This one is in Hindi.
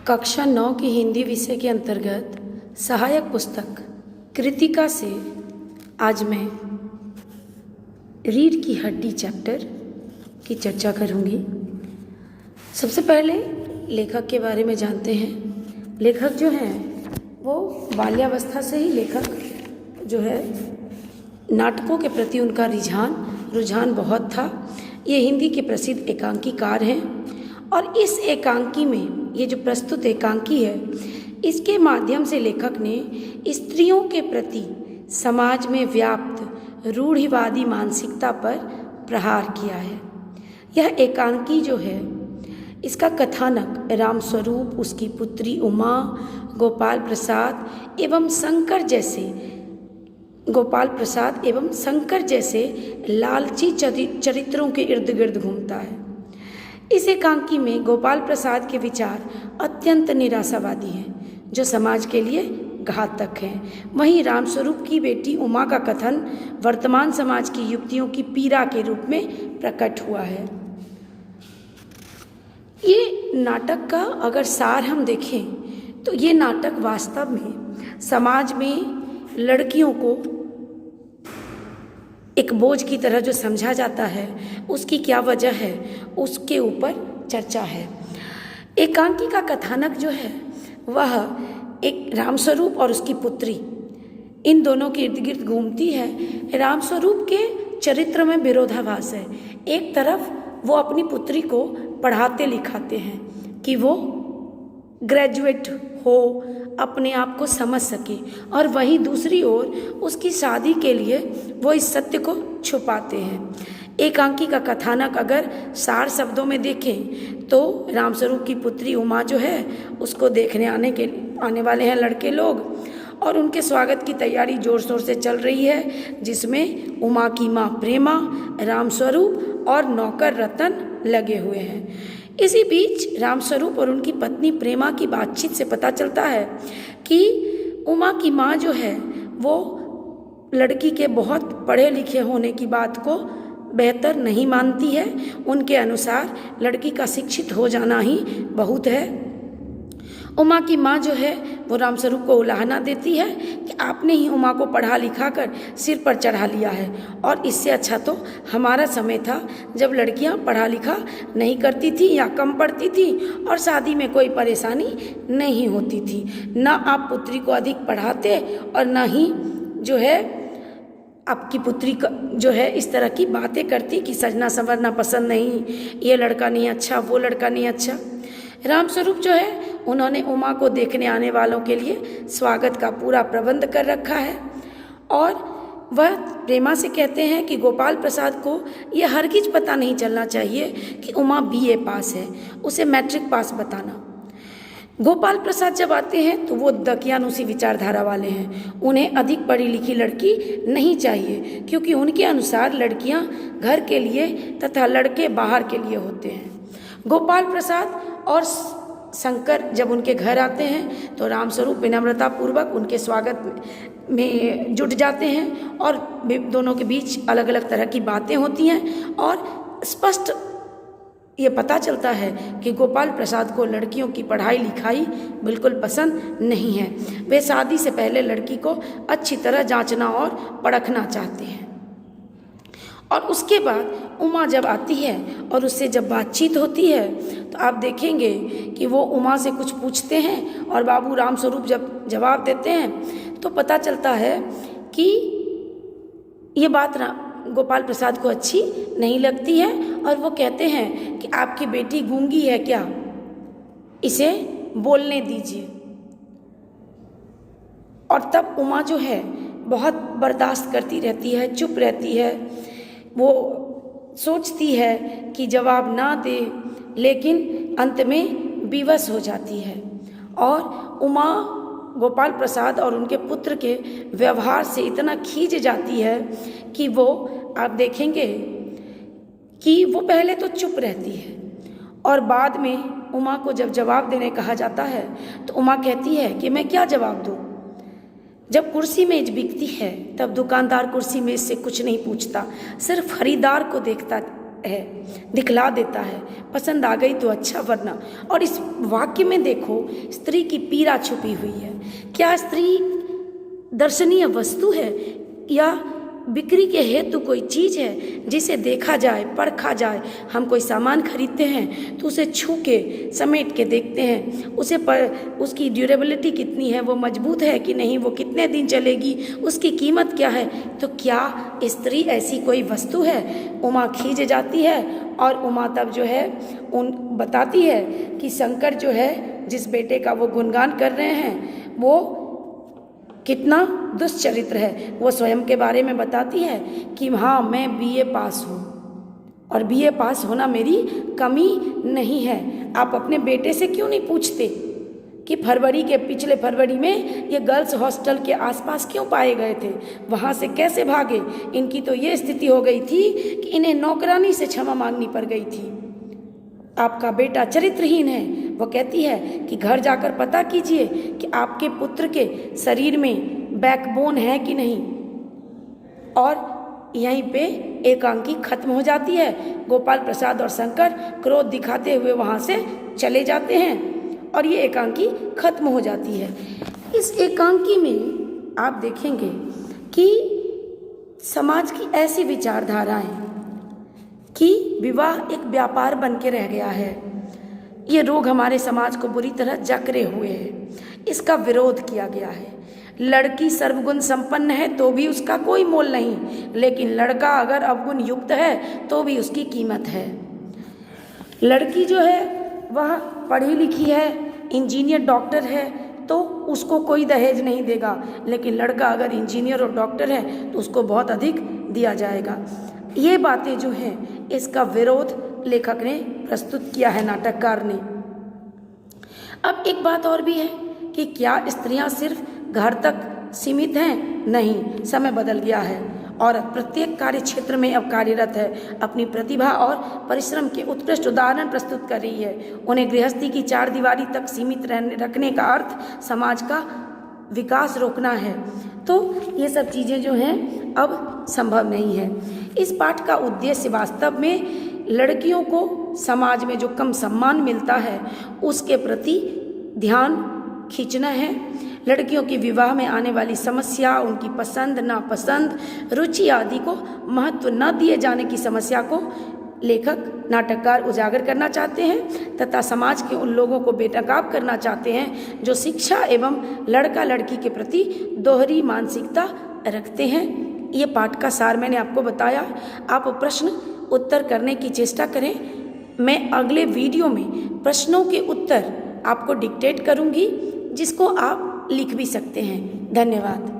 कक्षा 9 की हिंदी विषय के अंतर्गत सहायक पुस्तक कृतिका से आज मैं रीढ़ की हड्डी चैप्टर की चर्चा करूंगी। सबसे पहले लेखक के बारे में जानते हैं। लेखक जो हैं वो बाल्यावस्था से ही लेखक जो है नाटकों के प्रति उनका रुझान बहुत था। ये हिंदी के प्रसिद्ध एकांकीकार हैं और इस एकांकी में ये जो प्रस्तुत एकांकी है इसके माध्यम से लेखक ने स्त्रियों के प्रति समाज में व्याप्त रूढ़िवादी मानसिकता पर प्रहार किया है। यह एकांकी जो है इसका कथानक रामस्वरूप, उसकी पुत्री उमा, गोपाल प्रसाद एवं शंकर जैसे लालची चरित्रों के इर्द गिर्द घूमता है। इस एकांकी में गोपाल प्रसाद के विचार अत्यंत निराशावादी हैं जो समाज के लिए घातक हैं। वहीं रामस्वरूप की बेटी उमा का कथन वर्तमान समाज की युक्तियों की पीड़ा के रूप में प्रकट हुआ है। ये नाटक का अगर सार हम देखें तो ये नाटक वास्तव में समाज में लड़कियों को एक बोझ की तरह जो समझा जाता है उसकी क्या वजह है उसके ऊपर चर्चा है। एकांकी का कथानक जो है वह एक रामस्वरूप और उसकी पुत्री इन दोनों के इर्द गिर्द घूमती है। रामस्वरूप के चरित्र में विरोधाभास है। एक तरफ वो अपनी पुत्री को पढ़ाते लिखाते हैं कि वो ग्रेजुएट हो, अपने आप को समझ सके, और वहीं दूसरी ओर उसकी शादी के लिए वो इस सत्य को छुपाते हैं। एकांकी का कथानक अगर सार शब्दों में देखें तो रामस्वरूप की पुत्री उमा जो है उसको देखने आने वाले हैं लड़के लोग और उनके स्वागत की तैयारी जोर शोर से चल रही है, जिसमें उमा की माँ प्रेमा, रामस्वरूप और नौकर रतन लगे हुए हैं। इसी बीच रामस्वरूप और उनकी पत्नी प्रेमा की बातचीत से पता चलता है कि उमा की माँ जो है वो लड़की के बहुत पढ़े लिखे होने की बात को बेहतर नहीं मानती है। उनके अनुसार लड़की का शिक्षित हो जाना ही बहुत है। उमा की माँ जो है वो रामस्वरूप को उलाहना देती है कि आपने ही उमा को पढ़ा लिखा कर सिर पर चढ़ा लिया है, और इससे अच्छा तो हमारा समय था जब लड़कियां पढ़ा लिखा नहीं करती थी या कम पढ़ती थी और शादी में कोई परेशानी नहीं होती थी। ना आप पुत्री को अधिक पढ़ाते और ना ही जो है आपकी पुत्री जो है इस तरह की बातें करती कि सजना संवरना पसंद नहीं, ये लड़का नहीं अच्छा, वो लड़का नहीं अच्छा। रामस्वरूप जो है उन्होंने उमा को देखने आने वालों के लिए स्वागत का पूरा प्रबंध कर रखा है और वह प्रेमा से कहते हैं कि गोपाल प्रसाद को यह हरगिज पता नहीं चलना चाहिए कि उमा बीए पास है, उसे मैट्रिक पास बताना। गोपाल प्रसाद जब आते हैं तो वो दकियानुसी विचारधारा वाले हैं। उन्हें अधिक पढ़ी लिखी लड़की नहीं चाहिए क्योंकि उनके अनुसार लड़कियां घर के लिए तथा लड़के बाहर के लिए होते हैं। गोपाल प्रसाद और शंकर जब उनके घर आते हैं तो रामस्वरूप विनम्रता पूर्वक उनके स्वागत में जुट जाते हैं और दोनों के बीच अलग अलग तरह की बातें होती हैं और स्पष्ट ये पता चलता है कि गोपाल प्रसाद को लड़कियों की पढ़ाई लिखाई बिल्कुल पसंद नहीं है। वे शादी से पहले लड़की को अच्छी तरह जांचना और परखना चाहते हैं। और उसके बाद उमा जब आती है और उससे जब बातचीत होती है तो आप देखेंगे कि वो उमा से कुछ पूछते हैं और बाबू रामस्वरूप जब जवाब देते हैं तो पता चलता है कि ये बात गोपाल प्रसाद को अच्छी नहीं लगती है और वो कहते हैं कि आपकी बेटी गूंगी है क्या, इसे बोलने दीजिए। और तब उमा जो है बहुत बर्दाश्त करती रहती है, चुप रहती है। वो सोचती है कि जवाब ना दे, लेकिन अंत में विवश हो जाती है और उमा गोपाल प्रसाद और उनके पुत्र के व्यवहार से इतना खींच जाती है कि वो आप देखेंगे कि वो पहले तो चुप रहती है और बाद में उमा को जब जवाब देने कहा जाता है तो उमा कहती है कि मैं क्या जवाब दूँ। जब कुर्सी मेज बिकती है तब दुकानदार कुर्सी मेज से कुछ नहीं पूछता, सिर्फ खरीदार को देखता है, दिखला देता है, पसंद आ गई तो अच्छा, वरना। और इस वाक्य में देखो, स्त्री की पीड़ा छुपी हुई है। क्या स्त्री दर्शनीय वस्तु है या बिक्री के हेतु कोई चीज़ है जिसे देखा जाए, परखा जाए? हम कोई सामान खरीदते हैं तो उसे छू के, समेट के देखते हैं, उसे उसकी ड्यूरेबिलिटी कितनी है, वो मजबूत है कि नहीं, वो कितने दिन चलेगी, उसकी कीमत क्या है। तो क्या स्त्री ऐसी कोई वस्तु है? उमा खींच जाती है और उमा तब जो है बताती है कि शंकर जो है, जिस बेटे का वो गुणगान कर रहे हैं, वो कितना दुष्चरित्र है। वो स्वयं के बारे में बताती है कि हाँ, मैं बीए पास हूँ और बीए पास होना मेरी कमी नहीं है। आप अपने बेटे से क्यों नहीं पूछते कि पिछले फरवरी में ये गर्ल्स हॉस्टल के आसपास क्यों पाए गए थे, वहाँ से कैसे भागे? इनकी तो ये स्थिति हो गई थी कि इन्हें नौकरानी से क्षमा मांगनी पड़ गई थी। आपका बेटा चरित्रहीन है। वो कहती है कि घर जाकर पता कीजिए कि आपके पुत्र के शरीर में बैकबोन है कि नहीं। और यहीं पे एकांकी खत्म हो जाती है। गोपाल प्रसाद और शंकर क्रोध दिखाते हुए वहाँ से चले जाते हैं और ये एकांकी खत्म हो जाती है। इस एकांकी में आप देखेंगे कि समाज की ऐसी विचारधाराएं कि विवाह एक व्यापार बन के रह गया है। ये रोग हमारे समाज को बुरी तरह जकड़े हुए हैं। इसका विरोध किया गया है। लड़की सर्वगुण संपन्न है तो भी उसका कोई मोल नहीं, लेकिन लड़का अगर अवगुण युक्त है तो भी उसकी कीमत है। लड़की जो है वह पढ़ी लिखी है, इंजीनियर डॉक्टर है तो उसको कोई दहेज नहीं देगा, लेकिन लड़का अगर इंजीनियर और डॉक्टर है तो उसको बहुत अधिक दिया जाएगा। ये बातें जो हैं, इसका विरोध लेखक ने प्रस्तुत किया है, नाटककार ने। अब एक बात और भी है कि क्या स्त्रियां सिर्फ घर तक सीमित हैं? नहीं, समय बदल गया है और प्रत्येक कार्य क्षेत्र में अब कार्यरत है। अपनी प्रतिभा और परिश्रम के उत्कृष्ट उदाहरण प्रस्तुत कर रही है। उन्हें गृहस्थी की चार दीवारी तक सीमित रखने का अर्थ समाज का विकास रोकना है। तो ये सब चीज़ें जो हैं अब संभव नहीं है। इस पाठ का उद्देश्य वास्तव में लड़कियों को समाज में जो कम सम्मान मिलता है उसके प्रति ध्यान खींचना है। लड़कियों के विवाह में आने वाली समस्या, उनकी पसंद नापसंद, रुचि आदि को महत्व न दिए जाने की समस्या को लेखक नाटककार उजागर करना चाहते हैं तथा समाज के उन लोगों को बेनकाब करना चाहते हैं जो शिक्षा एवं लड़का लड़की के प्रति दोहरी मानसिकता रखते हैं। ये पाठ का सार मैंने आपको बताया। आप प्रश्न उत्तर करने की चेष्टा करें। मैं अगले वीडियो में प्रश्नों के उत्तर आपको डिक्टेट करूंगी, जिसको आप लिख भी सकते हैं। धन्यवाद।